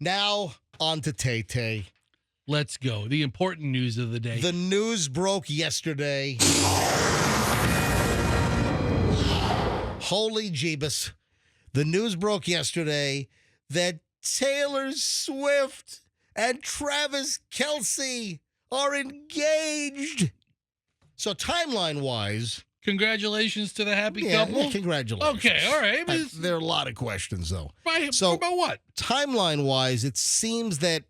Now, on to Tay-Tay. Let's go. The important news of the day. The news broke yesterday. Holy Jeebus. The news broke yesterday that Taylor Swift and Travis Kelce are engaged. So timeline-wise... Congratulations to the happy couple. Yeah, congratulations. Okay, all right. There are a lot of questions, though. About what? Timeline-wise, it seems that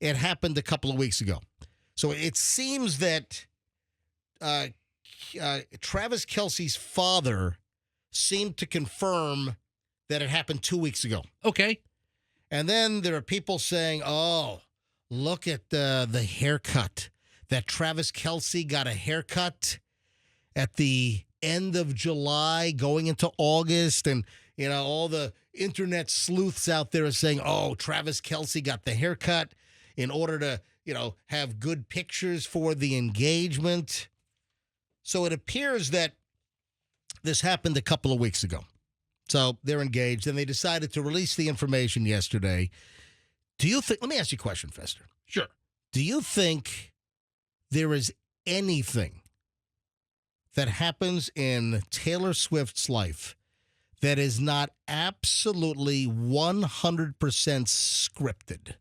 it happened a couple of weeks ago. So it seems that Travis Kelce's father seemed to confirm that it happened 2 weeks ago. Okay. And then there are people saying, oh, look at the haircut. That Travis Kelce got a haircut at the end of July going into August. And, all the internet sleuths out there are saying, oh, Travis Kelce got the haircut in order to, have good pictures for the engagement. So it appears that this happened a couple of weeks ago. So they're engaged, and they decided to release the information yesterday. Do you think, let me ask you a question, Fester. Sure. Do you think there is anything that happens in Taylor Swift's life that is not absolutely 100% scripted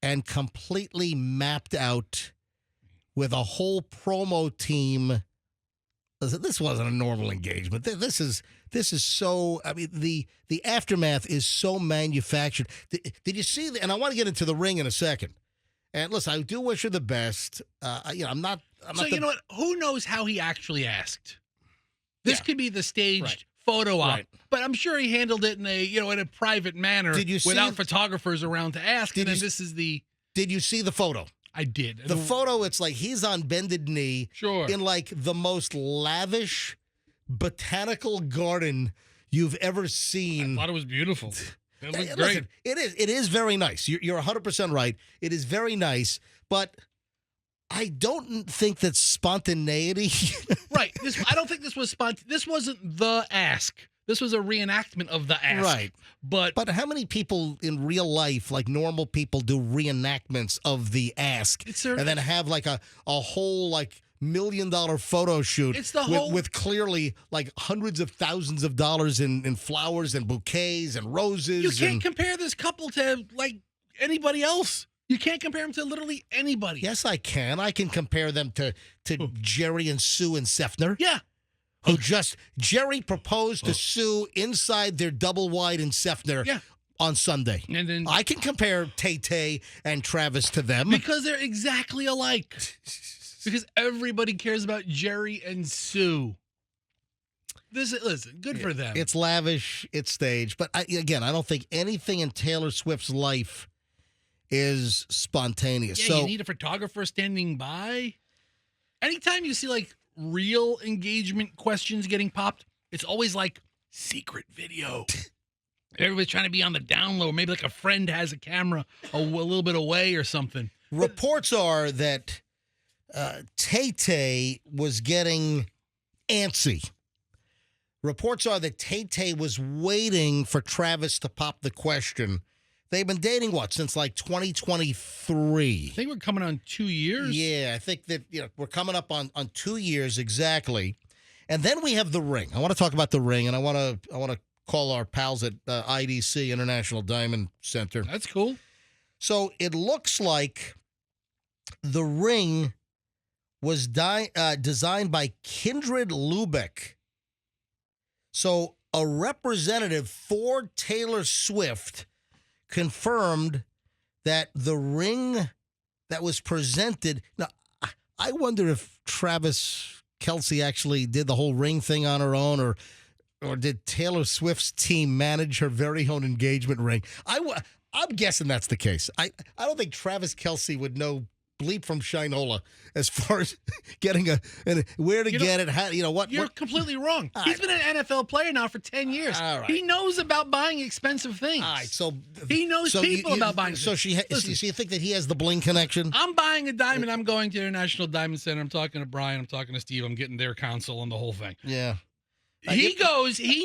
and completely mapped out with a whole promo team? Listen, this wasn't a normal engagement. This is so, the aftermath is so manufactured. Did you see, and I want to get into the ring in a second. And listen, I do wish her the best. I'm not. You know what? Who knows how he actually asked? This could be the staged photo op, but I'm sure he handled it in a private manner without photographers around to ask. Did you see the photo? I did. The photo, it's like he's on bended knee in like the most lavish botanical garden you've ever seen. I thought it was beautiful. It looked great. Listen, it is very nice. You're 100% right. It is very nice, but I don't think that spontaneity. Right. I don't think this was spontaneous. This wasn't the ask. This was a reenactment of the ask. Right. But how many people in real life, like normal people, do reenactments of the ask and then have like a whole like $1 million photo shoot with clearly like hundreds of thousands of dollars in flowers and bouquets and roses? You can't compare this couple to like anybody else. You can't compare them to literally anybody. Yes, I can. I can compare them to Jerry and Sue and Sefner. Yeah. Jerry proposed to Sue inside their double wide in Sefner on Sunday. And then I can compare Tay-Tay and Travis to them. Because they're exactly alike. Because everybody cares about Jerry and Sue. Listen, good for them. It's lavish, it's staged. But I don't think anything in Taylor Swift's life is spontaneous. Yeah, you need a photographer standing by. Anytime you see like real engagement questions getting popped, it's always like secret video. Everybody's trying to be on the down low. Maybe like a friend has a camera a little bit away or something. Reports are that Tay-Tay was getting antsy. Reports are that Tay-Tay was waiting for Travis to pop the question. They've been dating, since like 2023. I think we're coming on 2 years. Yeah, I think that we're coming up on 2 years exactly. And then we have the ring. I want to talk about the ring, and I want to call our pals at IDC, International Diamond Center. That's cool. So it looks like the ring was designed by Kindred Lubeck. So a representative for Taylor Swift confirmed that the ring that was presented. Now, I wonder if Travis Kelce actually did the whole ring thing on her own, or did Taylor Swift's team manage her very own engagement ring? I'm guessing that's the case. I don't think Travis Kelce would know bleep from Shinola as far as getting where to get it. How, what? You're completely wrong. He's been an NFL player now for 10 years. All right. He knows about buying expensive things. All right, so he knows people about buying. So things. So you think that he has the bling connection? I'm buying a diamond. I'm going to International Diamond Center. I'm talking to Brian. I'm talking to Steve. I'm getting their counsel on the whole thing. Yeah. He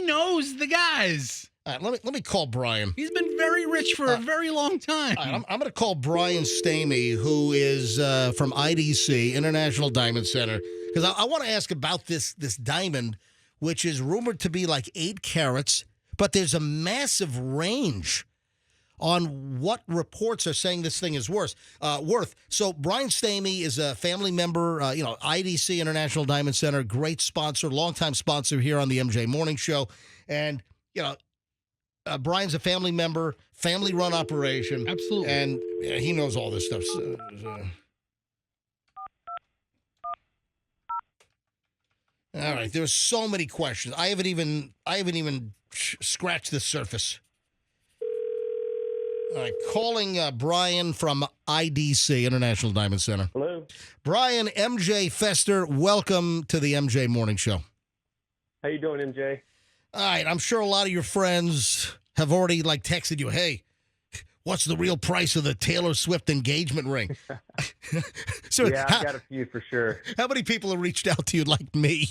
knows the guys. All right, let me call Brian. He's been very rich for a very long time. All right, I'm going to call Brian Stamey, who is from IDC, International Diamond Center, because I want to ask about this diamond, which is rumored to be like 8 carats, but there's a massive range on what reports are saying this thing is worth. So Brian Stamey is a family member, IDC, International Diamond Center, great sponsor, longtime sponsor here on the MJ Morning Show. And, Brian's a family member, family-run operation. Absolutely. And he knows all this stuff. All right, there's so many questions. I haven't even scratched the surface. All right, calling Brian from IDC, International Diamond Center. Hello. Brian, MJ Fester, welcome to the MJ Morning Show. How you doing, MJ? All right, I'm sure a lot of your friends have already texted you, hey, what's the real price of the Taylor Swift engagement ring? So Yeah, I've got a few for sure. How many people have reached out to you like me?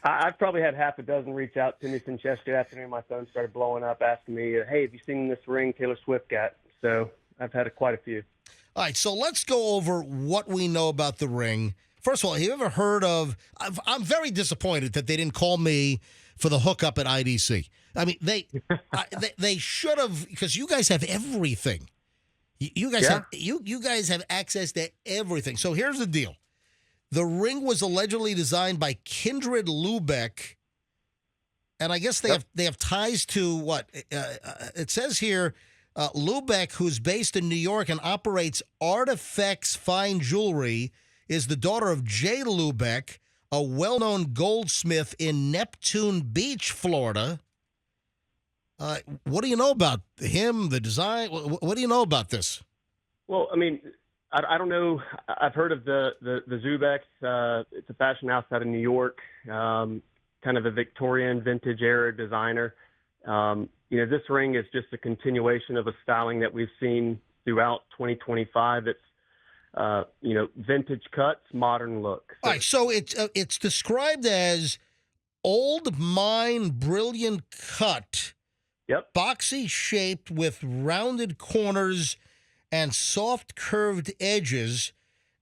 I've probably had half a dozen reach out to me since yesterday afternoon. My phone started blowing up asking me, hey, have you seen this ring Taylor Swift got? So I've had quite a few. All right, so let's go over what we know about the ring. First of all, have you ever heard of I'm very disappointed that they didn't call me for the hookup at IDC. I mean, they should have, because you guys have everything. You guys have you guys have access to everything. So here's the deal. The ring was allegedly designed by Kindred Lubeck, and I guess they have ties to what? It says here, Lubeck, who's based in New York and operates Artifacts Fine Jewelry, is the daughter of Jay Lubeck, a well-known goldsmith in Neptune Beach, Florida. What do you know about him, the design? What do you know about this? Well, I mean, I don't know. I've heard of the Zubeks. It's a fashion house out of New York, kind of a Victorian vintage era designer. This ring is just a continuation of a styling that we've seen throughout 2025. It's vintage cuts, modern look. All right, so it's described as old mine brilliant cut. Yep. Boxy shaped with rounded corners and soft curved edges.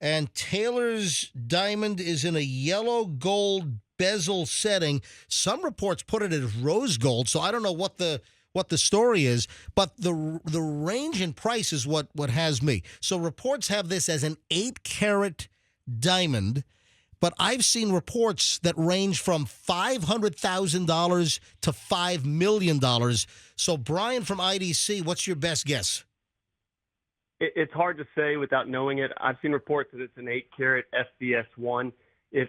And Taylor's diamond is in a yellow gold bezel setting. Some reports put it as rose gold, so I don't know what the story is, but the range in price is what has me. So reports have this as an 8-carat diamond, but I've seen reports that range from $500,000 to $5 million. So Brian from IDC, what's your best guess? It's hard to say without knowing it. I've seen reports that it's an 8-carat FBS1. If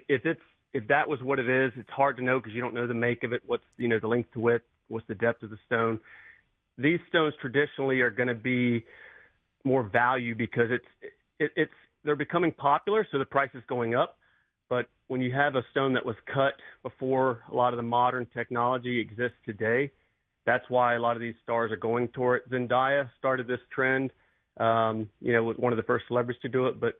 that was what it is, it's hard to know because you don't know the make of it. What's the length to width? What's the depth of the stone? These stones traditionally are going to be more value because they're becoming popular, so the price is going up. But when you have a stone that was cut before a lot of the modern technology exists today, that's why a lot of these stars are going toward it. Zendaya started this trend, was one of the first celebrities to do it. But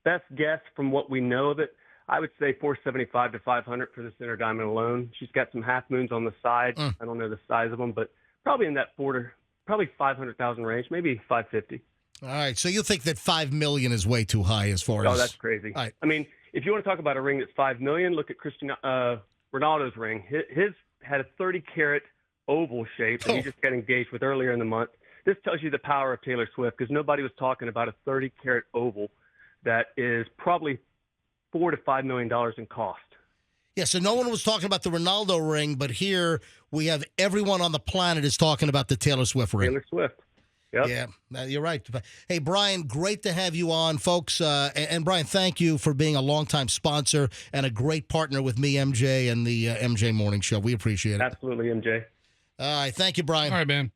best guess from what we know of it, I would say 475 to 500 for the center diamond alone. She's got some half moons on the side. I don't know the size of them, but probably in that probably 500,000 range, maybe 550. All right, so you think that $5 million is way too high as far as? Oh, that's crazy. All right. I mean, if you want to talk about a ring that's $5 million, look at Ronaldo's ring. His had a 30-carat oval shape that he just got engaged with earlier in the month. This tells you the power of Taylor Swift because nobody was talking about a 30-carat oval that is probably $4 to $5 million in cost. Yeah, so no one was talking about the Ronaldo ring, but here we have everyone on the planet is talking about the Taylor Swift ring. Taylor Swift. Yep. Yeah, you're right. Hey, Brian, great to have you on, folks. And Brian, thank you for being a longtime sponsor and a great partner with me, MJ, and the MJ Morning Show. We appreciate it. Absolutely, MJ. All right, thank you, Brian. All right, man.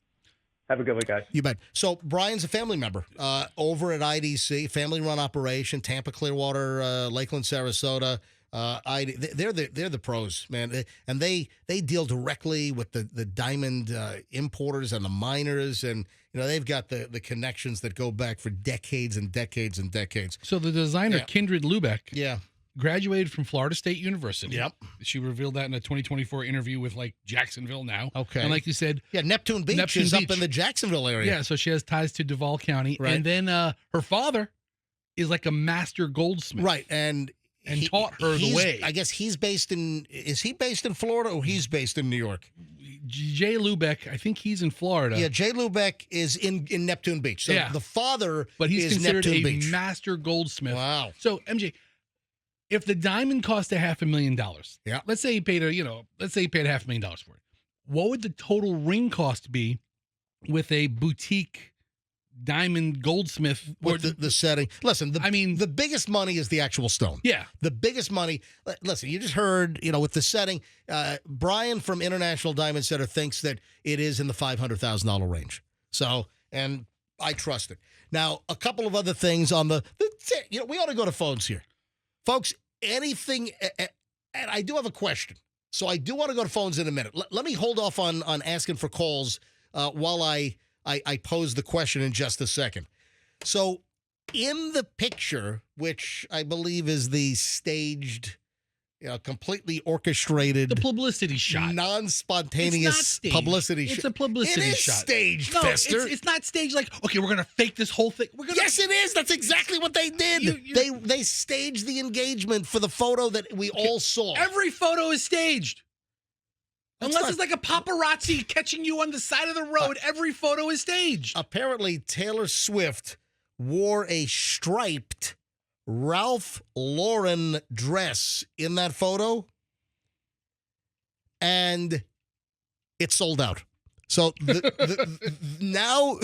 Have a good one, guys. You bet. So Brian's a family member over at IDC, family-run operation, Tampa, Clearwater, Lakeland, Sarasota. They're the pros, man, and they deal directly with the diamond importers and the miners, and they've got the connections that go back for decades and decades and decades. So the designer Kindred Lubeck, Yeah. graduated from Florida State University. Yep. She revealed that in a 2024 interview with like Jacksonville Now. Okay. And like you said, Yeah, Neptune Beach is up in the Jacksonville area. yeah, so she has ties to Duval County. Right. And then her father is like a master goldsmith. Right, and taught her the way. I guess is he based in Florida or he's based in New York? Jay Lubeck, I think he's in Florida. Yeah, Jay Lubeck is in Neptune Beach. So Yeah. the father But he's is considered Neptune a Beach. master goldsmith. Wow. So, MJ, if the diamond cost $500,000, Yeah. let's say he paid $500,000 for it. What would the total ring cost be with a boutique diamond goldsmith? With the setting. Listen, the biggest money is the actual stone. Yeah. The biggest money. Listen, you just heard, with the setting, Brian from International Diamond Center thinks that it is in the $500,000 range. So, and I trust it. Now, a couple of other things on we ought to go to phones here. Folks, anything, and I do have a question. So I do want to go to phones in a minute. Let me hold off on asking for calls while I pose the question in just a second. So in the picture, which I believe is the staged, completely orchestrated, The publicity shot. non-spontaneous publicity shot. It's a publicity It is shot. staged, No, Fester. it's not staged like, okay, we're going to fake this whole thing. Yes, it is. That's exactly what they did. They staged the engagement for the photo that we all saw. Every photo is staged. That's Unless fine. it's like a paparazzi catching you on the side of the road, every photo is staged. Apparently, Taylor Swift wore a striped Ralph Lauren dress in that photo, and it sold out. So now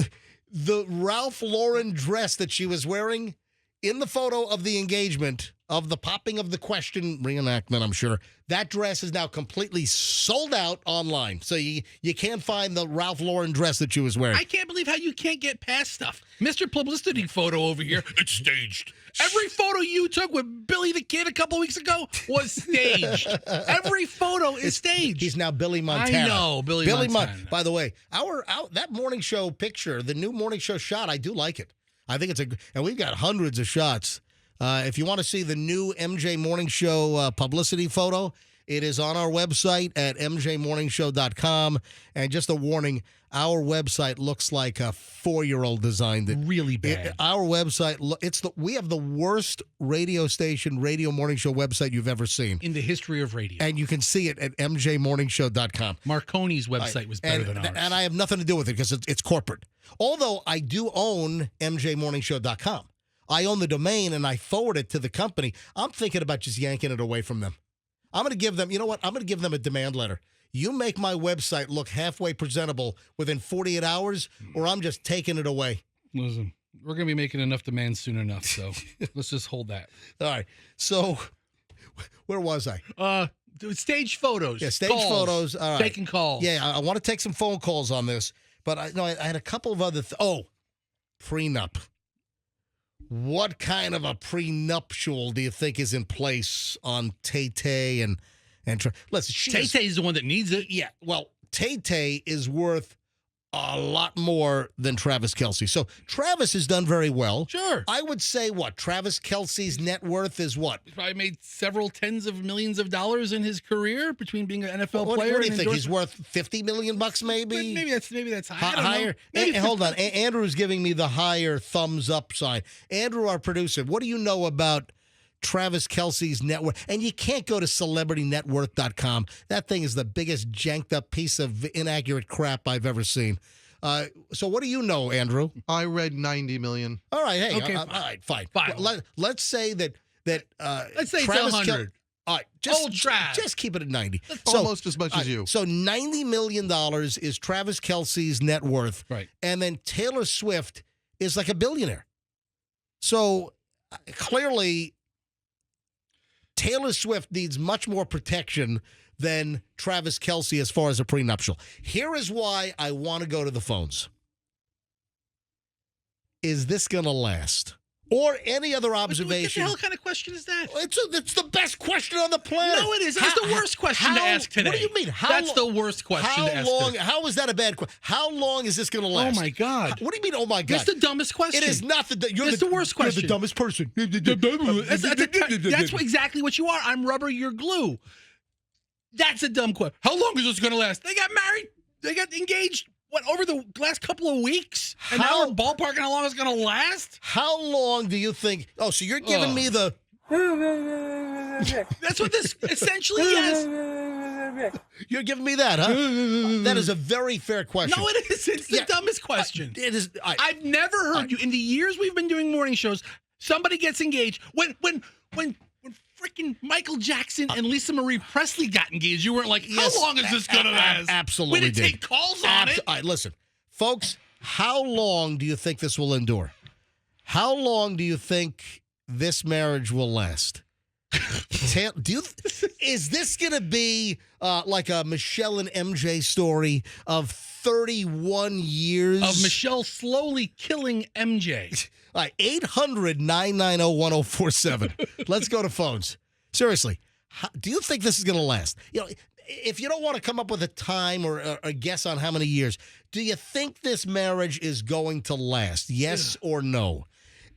the Ralph Lauren dress that she was wearing in the photo of the engagement, of the popping of the question reenactment, I'm sure, that dress is now completely sold out online. So you can't find the Ralph Lauren dress that she was wearing. I can't believe how you can't get past stuff. Mr. Publicity photo over here, it's staged. Every photo you took with Billy the Kid a couple weeks ago was staged. Every photo is staged. He's now Billy Montana. I know, Billy Montana. By the way, that morning show picture, the new morning show shot, I do like it. I think and we've got hundreds of shots. If you want to see the new MJ Morning Show publicity photo, it is on our website at mjmorningshow.com. And just a warning, our website looks like a 4-year-old designed it. Really bad. Our website, we have the worst radio morning show website you've ever seen. In the history of radio. And you can see it at mjmorningshow.com. Marconi's website was better than ours. And I have nothing to do with it because it's corporate. Although I do own mjmorningshow.com. I own the domain, and I forward it to the company. I'm thinking about just yanking it away from them. I'm going to give them, you know what? I'm going to give them a demand letter. You make my website look halfway presentable within 48 hours, or I'm just taking it away. Listen, we're going to be making enough demands soon enough, so let's just hold that. All right. So where was I? Stage photos. Yeah, stage photos. All right. Taking calls. Yeah, I want to take some phone calls on this, but I had a couple of other prenup. What kind of a prenuptial do you think is in place on Tay-Tay and listen, Tay-Tay is the one that needs it. Yeah, well, Tay-Tay is worth a lot more than Travis Kelce. So Travis has done very well. Sure. I would say Travis Kelce's net worth is what? He's probably made several tens of millions of dollars in his career between being an NFL player. What do you and think? He's worth $50 million maybe? Maybe that's high. I don't higher. know. Maybe Hold on. Andrew's giving me the higher thumbs up sign. Andrew, our producer, what do you know about Travis Kelce's net worth? And you can't go to celebritynetworth.com. That thing is the biggest janked up piece of inaccurate crap I've ever seen. So what do you know, Andrew? I read 90 million. All right, hey, okay, all right, fine. Fine. Let's say that let's say Travis it's 100. All right, Old Trav. just keep it at 90. Almost as much as you. So $90 million is Travis Kelce's net worth. Right. And then Taylor Swift is like a billionaire. So clearly, Taylor Swift needs much more protection than Travis Kelce as far as a prenuptial. Here is why I want to go to the phones. Is this going to last? or any other What the observation. hell kind of question is that? It's the best question on the planet. No, it is. That's the worst question to ask today. What do you mean? That's the worst question to ask today. How is that a bad question? How long is this going to last? Oh, my God. What do you mean, oh, my God? That's the dumbest question. It is not the... That's the worst question. You're the dumbest person. That's exactly what you are. I'm rubber, you're glue. That's a dumb question. How long is this going to last? They got married. They got engaged, over the last couple of weeks? And now we're ballparking how long it's going to last? How long do you think... Oh, so you're giving me the... That's what this essentially is. You're giving me that, huh? That is a very fair question. No, it isn't. It's the dumbest question. It is... I've never heard you, in the years we've been doing morning shows, somebody gets engaged. When freaking Michael Jackson and Lisa Marie Presley got engaged, you weren't like, how long is this going to last? Absolutely. We didn't take calls on it. All right, listen. Folks, how long do you think this will endure? How long do you think this marriage will last? Is this going to be like a Michelle and MJ story of 31 years? Of Michelle slowly killing MJ. All right, 800-990-1047. Let's go to phones. Seriously, do you think this is going to last? If you don't want to come up with a time or a guess on how many years, do you think this marriage is going to last? Yes or no?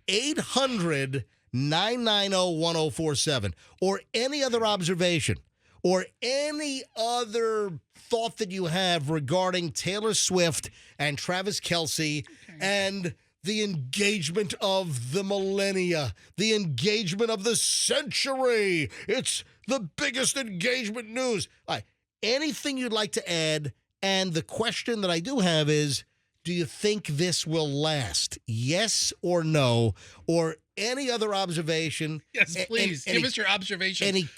800-990-1047. Or any other observation or any other thought that you have regarding Taylor Swift and Travis Kelce and the engagement of the millennia, the engagement of the century. It's the biggest engagement news. All right, anything you'd like to add? And the question that I do have is, do you think this will last? Yes or no? Or any other observation? Yes, please. Give us your observation.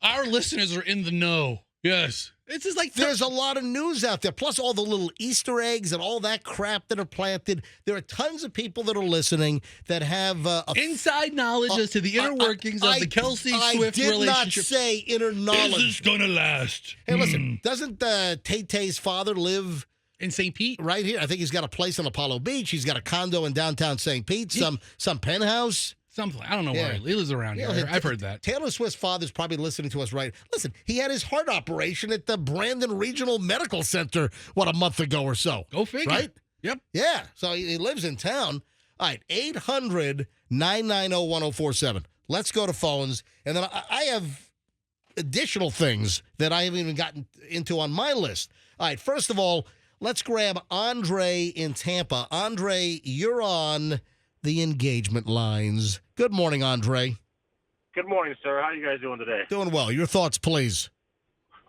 Our listeners are in the know. Yes. It's just like there's a lot of news out there, plus all the little Easter eggs and all that crap that are planted. There are tons of people that are listening that have inside knowledge as to the inner workings of the Kelce-Swift relationship. I did not say inner knowledge. Is this gonna last? Hey, listen, doesn't Tay-Tay's father live in St. Pete? Right here. I think he's got a place on Apollo Beach. He's got a condo in downtown St. Pete, some penthouse. Something. I don't know where he lives around here. I've heard that. Taylor Swift's father's probably listening to us right. Listen, he had his heart operation at the Brandon Regional Medical Center, a month ago or so. Go figure. Right? Yep. Yeah. So he lives in town. All right. 800-990-1047. Let's go to phones. And then I have additional things that I haven't even gotten into on my list. All right. First of all, let's grab Andre in Tampa. Andre, you're on the engagement lines. Good morning, Andre. Good morning, sir. How are you guys doing today? Doing well. Your thoughts, please.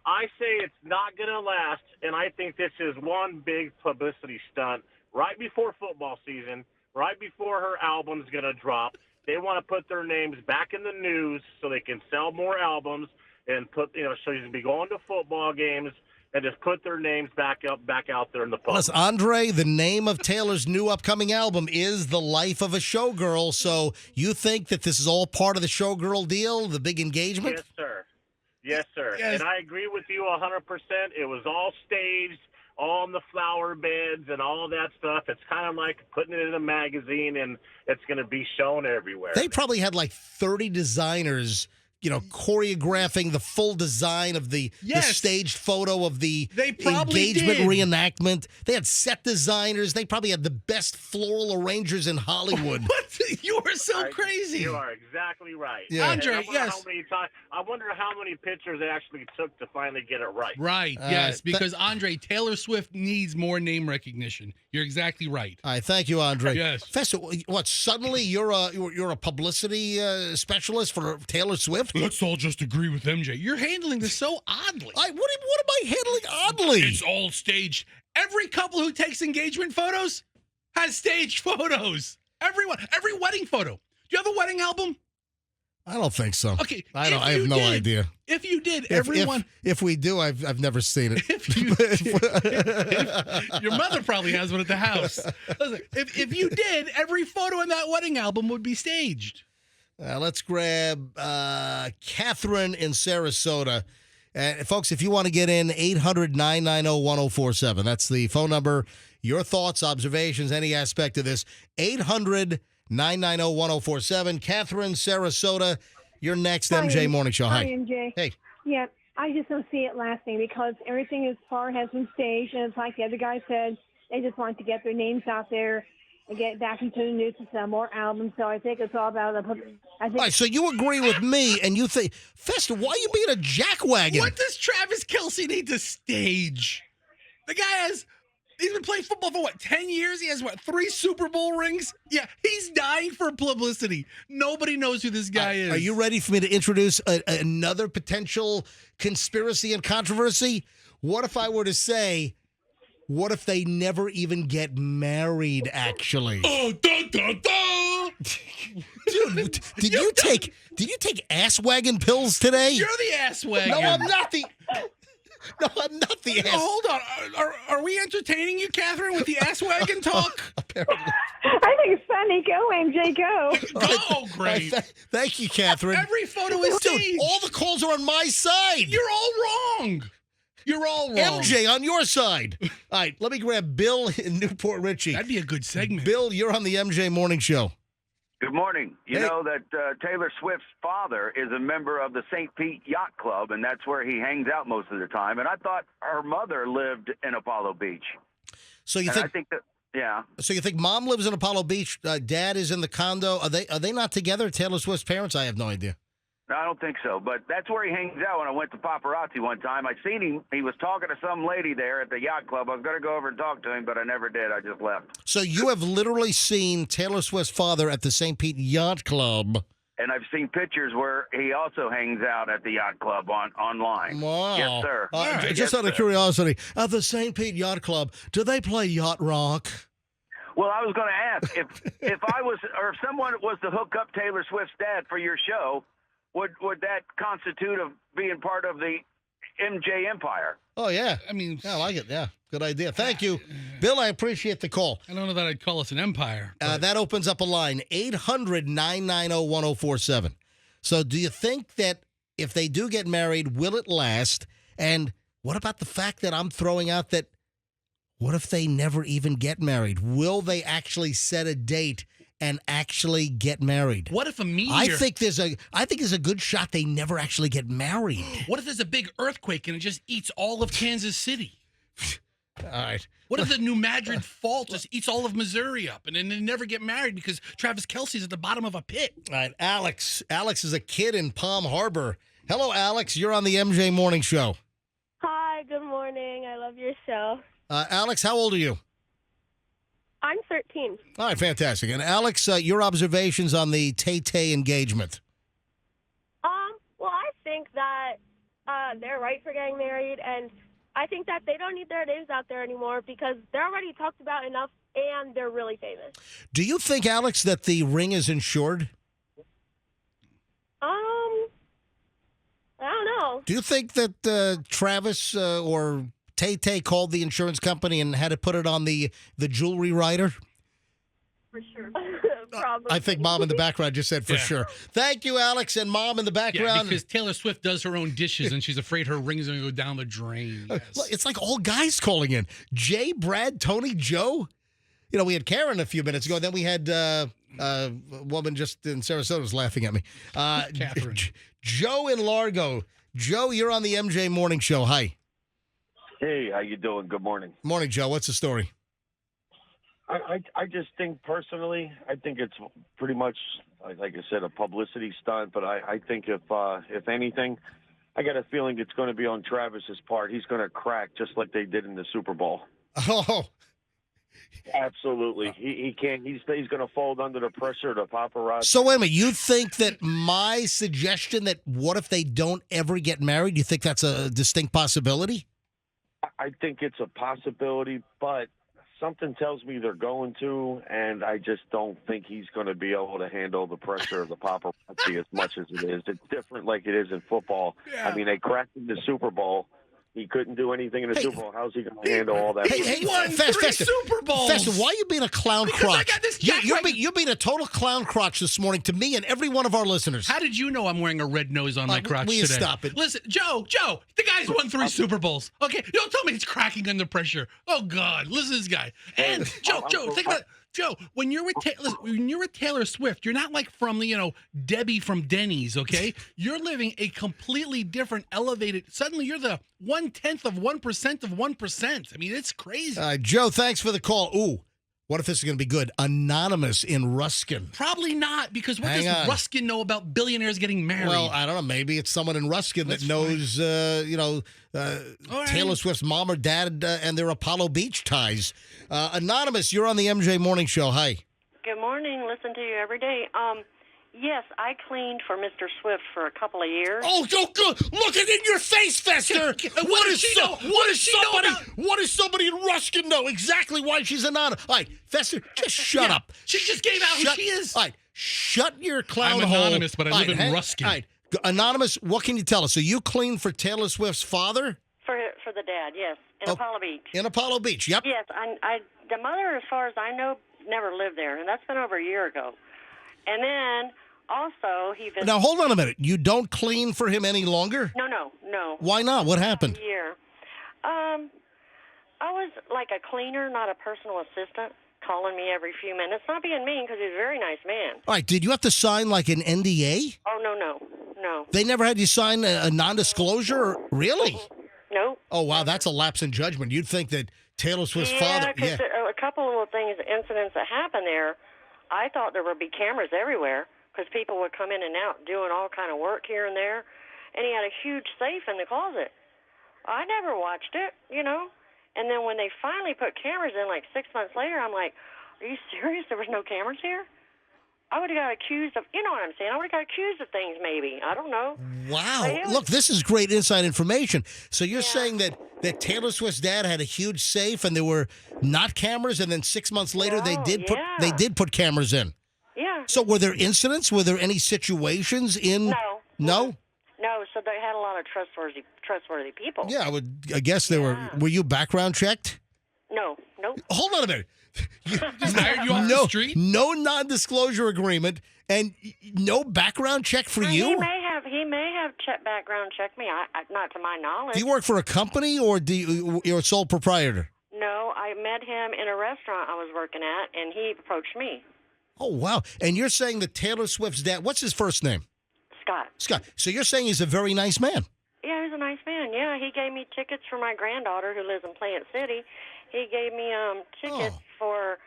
I say it's not going to last, and I think this is one big publicity stunt right before football season, right before her album's going to drop. They want to put their names back in the news so they can sell more albums and so you can be going to football games and just put their names back out there in the public. Plus, Andre, the name of Taylor's new upcoming album is The Life of a Showgirl. So you think that this is all part of the showgirl deal, the big engagement? Yes, sir. Yes, sir. Yes. And I agree with you 100%. It was all staged, all in the flower beds and all that stuff. It's kind of like putting it in a magazine, and it's going to be shown everywhere. They probably had like 30 designers choreographing the full design of the staged photo of the engagement reenactment. They had set designers. They probably had the best floral arrangers in Hollywood. What? You are so crazy. You are exactly right. Yeah. Andre, yes. I wonder how many pictures they actually took to finally get it right. Right, yes, because Andre, Taylor Swift needs more name recognition. You're exactly right. All right, thank you, Andre. Yes. Festa, what, suddenly you're a publicity specialist for Taylor Swift? Let's all just agree with MJ. You're handling this so oddly. What am I handling oddly? It's all staged. Every couple who takes engagement photos has staged photos. Everyone. Every wedding photo. Do you have a wedding album? I don't think so. Okay. I have no idea. If you did, everyone. If we do, I've never seen it. Your mother probably has one at the house. Listen, if you did, every photo in that wedding album would be staged. Let's grab Catherine in Sarasota. Folks, if you want to get in, 800-990-1047. That's the phone number. Your thoughts, observations, any aspect of this, 800-990-1047. 990-1047. Catherine, Sarasota, you're next. Hi, MJ Morning Show. Hi. MJ. Hey. Yeah, I just don't see it lasting because everything as far has been staged, and it's like the other guy said, they just want to get their names out there and get back into the news to sell more albums. So I think it's all about All right, so you agree with me, and you think, Festa, why are you being a jackwagon? What does Travis Kelce need to stage? The guy he's been playing football for 10 years? He has 3 Super Bowl rings? Yeah, he's dying for publicity. Nobody knows who this guy is. Are you ready for me to introduce another potential conspiracy and controversy? What if I were to say, what if they never even get married, actually? Oh, da, da, da. Dude, did you take ass wagon pills today? You're the ass wagon. No, I'm not the. No, I'm not the ass. Hold on. Are we entertaining you, Catherine, with the ass wagon talk? Apparently. I think it's funny. Go, MJ, go. Oh, great. Thank you, Catherine. Every photo is Dude, staged. all the calls are on my side. You're all wrong. You're all wrong. MJ on your side. All right, let me grab Bill in Newport Richie. That'd be a good segment. Bill, you're on the MJ Morning Show. Good morning. You Hey. know that Taylor Swift's father is a member of the St. Pete Yacht Club, and that's where he hangs out most of the time. And I thought her mother lived in Apollo Beach. So you And I think? think that, yeah. So you think mom lives in Apollo Beach? Dad is in the condo. Are they not together? Taylor Swift's parents? I have no idea. No, I don't think so. But that's where he hangs out. When I went to Paparazzi one time, I seen him. He was talking to some lady there at the yacht club. I was going to go over and talk to him, but I never did. I just left. So you have literally seen Taylor Swift's father at the St. Pete Yacht Club. And I've seen pictures where he also hangs out at the yacht club online. Wow. Yes, sir. Just Yes, out of sir. curiosity, at the St. Pete Yacht Club, do they play yacht rock? Well, I was going to ask if I was, or if someone was to hook up Taylor Swift's dad for your show, would that constitute of being part of the MJ Empire? Oh, yeah. I mean, Yeah, I like it. Yeah, good idea. Thank you. Bill, I appreciate the call. I don't know that I'd call us an empire. but- That opens up a line, 800-990-1047. So do you think that if they do get married, will it last? And what about the fact that I'm throwing out that what if they never even get married? Will they actually set a date and actually get married? What if a meteor? I think there's a good shot they never actually get married. What if there's a big earthquake and it just eats all of Kansas City? All right. What if the New Madrid fault just eats all of Missouri up and then they never get married because Travis Kelce's at the bottom of a pit? All right, Alex. Alex is a kid in Palm Harbor. Hello, Alex. You're on the MJ Morning Show. Hi, good morning. I love your show. Alex, how old are you? I'm 13. All right, fantastic. And Alex, your observations on the Tay-Tay engagement. Well, I think that they're right for getting married, and I think that they don't need their names out there anymore because they're already talked about enough, and they're really famous. Do you think, Alex, that the ring is insured? I don't know. Do you think that Travis or Tay-Tay called the insurance company and had to put it on the jewelry rider? For sure. Probably. I think Mom in the background just said for Yeah. sure. Thank you, Alex, and Mom in the Yeah, background. because Taylor Swift does her own dishes and she's afraid her ring's going to go down the drain. Yes. It's like all guys calling in. Jay, Brad, Tony, Joe. You know, we had Karen a few minutes ago. Then we had a woman just in Sarasota was laughing at me. Catherine. Joe in Largo. Joe, you're on the MJ Morning Show. Hi. Hey, how you doing? Good morning. Morning, Joe. What's the story? I just think personally, I think it's pretty much like I said, a publicity stunt. But I think if anything, I got a feeling it's going to be on Travis's part. He's going to crack just like they did in the Super Bowl. Oh, Absolutely, he can't. He's going to fold under the pressure of the paparazzi. so wait a minute. You think that my suggestion that what if they don't ever get married, you think that's a distinct possibility? I think it's a possibility, but something tells me they're going to, and I just don't think he's going to be able to handle the pressure of the paparazzi as much as it is. It's different like it is in football. Yeah. I mean, they cracked in the Super Bowl. He couldn't do anything in the Hey, Super Bowl. How's he going to handle all that? He won Festa, 3 Super Bowls. Festa, why are you being a clown Because I crotch? got this You're being a total clown crotch this morning to me and every one of our listeners. How did you know I'm wearing a red nose on my crotch will you today? stop it? Listen, Joe, the guy's won 3 Super Bowls. Okay, don't tell me he's cracking under pressure. Oh, God, listen to this guy. And, Joe, think about Joe, when you're with Taylor Swift, you're not like from Debbie from Denny's, okay? You're living a completely different, elevated. Suddenly, you're the 1/10 of 1% of 1%. I mean, it's crazy. Joe, thanks for the call. Ooh, what if this is going to be good? Anonymous in Ruskin. Probably not, because what Hang does on. Ruskin know about billionaires getting married? Well, I don't know. Maybe it's someone in Ruskin That's that knows, All right. Taylor Swift's mom or dad and their Apollo Beach ties. Anonymous, you're on the MJ Morning Show. Hi. Good morning. Listen to you every day. Yes, I cleaned for Mr. Swift for a couple of years. Oh, good. Look it in your face, Fester. What does she know? What does somebody in Ruskin know exactly why she's anonymous? All right, Fester, just shut up. She just gave out who she is. All right, shut your clown I'm hole. anonymous, but I live in Ruskin. All right, Anonymous, what can you tell us? So you cleaned for Taylor Swift's father? For the dad, yes, in Apollo Beach. In Apollo Beach, yep. Yes, the mother, as far as I know, never lived there, and that's been over a year ago. And then also he visited. Now, hold on a minute. You don't clean for him any longer? No. Why not? What happened? A year. I was like a cleaner, not a personal assistant, calling me every few minutes. Not being mean, because he's a very nice man. All right, did you have to sign like an NDA? Oh, no. They never had you sign a non-disclosure? Really? Nope. Oh, wow, that's a lapse in judgment. You'd think that Taylor Swift's father... Yeah, because a couple of little things, incidents that happened there, I thought there would be cameras everywhere because people would come in and out doing all kind of work here and there. And he had a huge safe in the closet. I never watched it, And then when they finally put cameras in, like 6 months later, I'm like, are you serious? There was no cameras here? I would have got accused of, you know what I'm saying? I would have got accused of things maybe. I don't know. Wow. Look, this is great inside information. So you're saying that Taylor Swift's dad had a huge safe and there were not cameras, and then 6 months later they did put cameras in. Yeah. So were there incidents? Were there any situations in... No? No, so they had a lot of trustworthy people. Yeah, I guess they were... Were you background checked? No. Hold on a minute. Just hired you off the street? No non-disclosure agreement and no background check for you? He may have background checked me. Not to my knowledge. Do you work for a company or you're a sole proprietor? No, I met him in a restaurant I was working at, and he approached me. Oh, wow. And you're saying that Taylor Swift's dad, what's his first name? Scott. So you're saying he's a very nice man? Yeah, he's a nice man. Yeah, he gave me tickets for my granddaughter who lives in Plant City. He gave me tickets for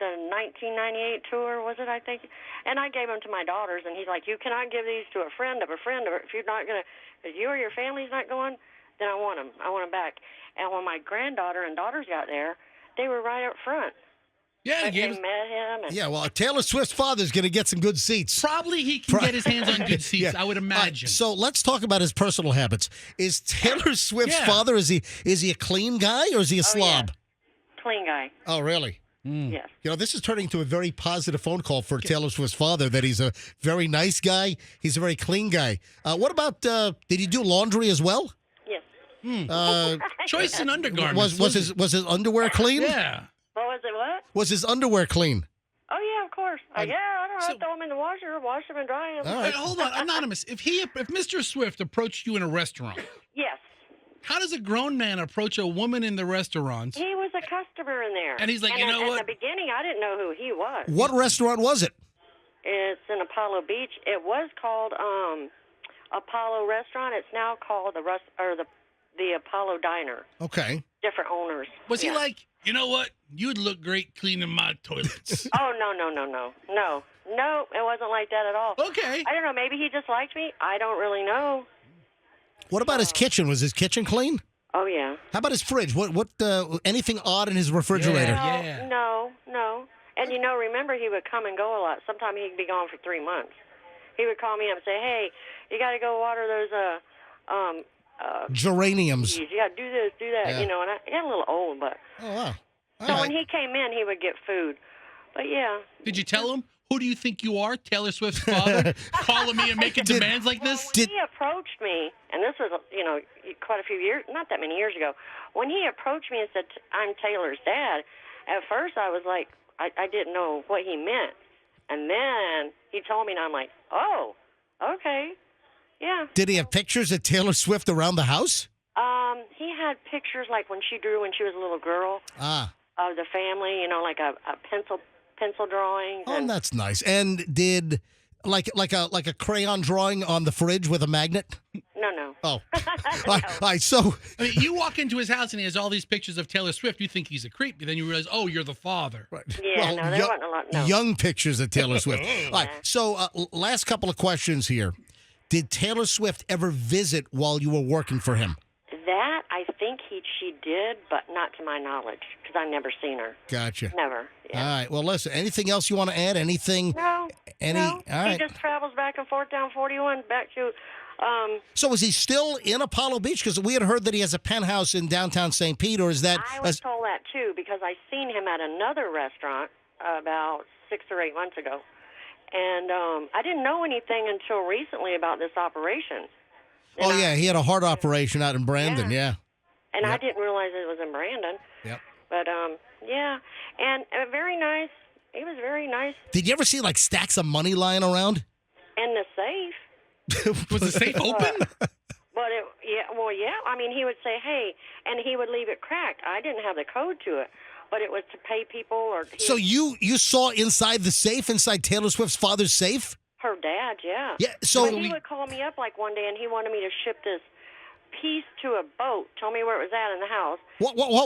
the 1998 tour, was it, I think? And I gave them to my daughters, and he's like, you cannot give these to a friend of a friend. If you're not going to, if you or your family's not going, then I want them. I want them back. And when my granddaughter and daughters got there, they were right up front. Yeah, they met him. Yeah, well, Taylor Swift's father's going to get some good seats. Probably he can get his hands on good seats, I would imagine. Right, so let's talk about his personal habits. Is Taylor Swift's father, is he a clean guy or is he a slob? Yeah. Clean guy. Oh, really? Yes. This is turning into a very positive phone call for Taylor Swift's father, that he's a very nice guy. He's a very clean guy. What about, did he do laundry as well? Yes. Choice in undergarments. Was his underwear clean? Yeah. What was it, what? Was his underwear clean? Oh, yeah, of course. I don't know. Throw them in the washer, wash them and dry them. All right. Hold on, Anonymous. If Mr. Swift approached you in a restaurant. Yes. How does a grown man approach a woman in the restaurant? He was a customer in there. And he's like, you know what? In the beginning, I didn't know who he was. What restaurant was it? It's in Apollo Beach. It was called Apollo Restaurant. It's now called the Apollo Diner. Okay. Different owners. Was he like, you know what? You'd look great cleaning my toilets. Oh, no. No, it wasn't like that at all. Okay. I don't know. Maybe he just liked me. I don't really know. What about his kitchen? Was his kitchen clean? Oh, yeah. How about his fridge? What anything odd in his refrigerator? Yeah. No. And, remember, he would come and go a lot. Sometimes he'd be gone for 3 months. He would call me up and say, hey, you got to go water those geraniums. You got to do this, do that, Yeah. and I got a little old, but... Oh, wow. So when he came in, he would get food. But, yeah. Did you tell him? Who do you think you are, Taylor Swift's father? Calling me and making demands like this? He approached me, and this was, quite a few years, not that many years ago. When he approached me and said, I'm Taylor's dad, at first I was like, I didn't know what he meant. And then he told me, and I'm like, oh, okay, yeah. Did he have pictures of Taylor Swift around the house? He had pictures like when she drew when she was a little girl. Ah. Of the family, like a pencil pencil drawings. Oh, and that's nice. And did like a crayon drawing on the fridge with a magnet? No. Oh, No. all right. So I mean, you walk into his house and he has all these pictures of Taylor Swift. You think he's a creep, but then you realize, oh, you're the father. right. Yeah, no, there wasn't a lot. No. Young pictures of Taylor Swift. All right. So last couple of questions here. Did Taylor Swift ever visit while you were working for him? That I think she did, but not to my knowledge, because I never seen her. Gotcha. Never. Yeah. All right. Well, listen. Anything else you want to add? Anything? No. Any? No. All right. He just travels back and forth down 41 back to. So is he still in Apollo Beach? Because we had heard that he has a penthouse in downtown St. Pete, or is that? I was told that too because I seen him at another restaurant about 6 or 8 months ago, and I didn't know anything until recently about this operation. Oh yeah, he had a heart operation out in Brandon. Yeah. And I Yep. didn't realize it was in Brandon. Yep. But yeah, and very nice. He was very nice. Did you ever see like stacks of money lying around? And the safe. Was the safe open? But I mean, he would say, hey, and he would leave it cracked. I didn't have the code to it, but it was to pay people or. So you saw inside the safe, inside Taylor Swift's father's safe? Her dad, yeah. Yeah. So But he would call me up like one day, and he wanted me to ship this piece to a boat. Told me where it was at in the house.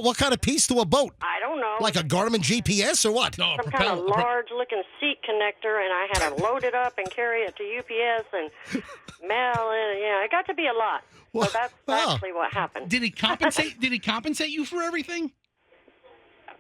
what kind of piece to a boat? I don't know. Like a Garmin GPS or what? No, Some kind of large-looking seat connector, and I had to load it up and carry it to UPS and mail it. Yeah, it got to be a lot. Well, So that's oh. actually what happened. Did he compensate? Did he compensate you for everything?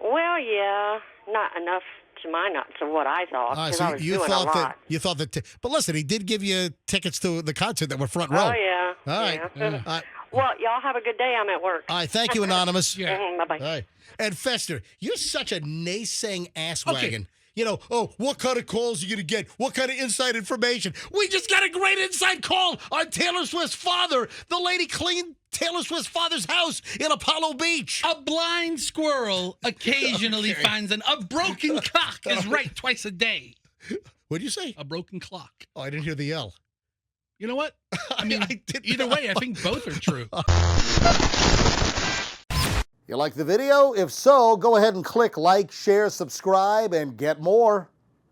Well, yeah, not enough to what I thought, All right, because so I was you doing thought a lot. that you thought that. But listen, he did give you tickets to the concert that were front row. Oh, yeah. All right. Yeah. Well, y'all have a good day. I'm at work. All right. Thank you, Anonymous. Yeah. Bye-bye. All right. And Fester, you're such a naysaying ass Okay. wagon. You know, oh, what kind of calls are you going to get? What kind of inside information? We just got a great inside call on Taylor Swift's father. The lady cleaned Taylor Swift's father's house in Apollo Beach. A blind squirrel occasionally finds a broken clock is right twice a day. What'd you say? A broken clock. Oh, I didn't hear the L. You know what? I mean, either way, I think both are true. You like the video? If so, go ahead and click like, share, subscribe, and get more.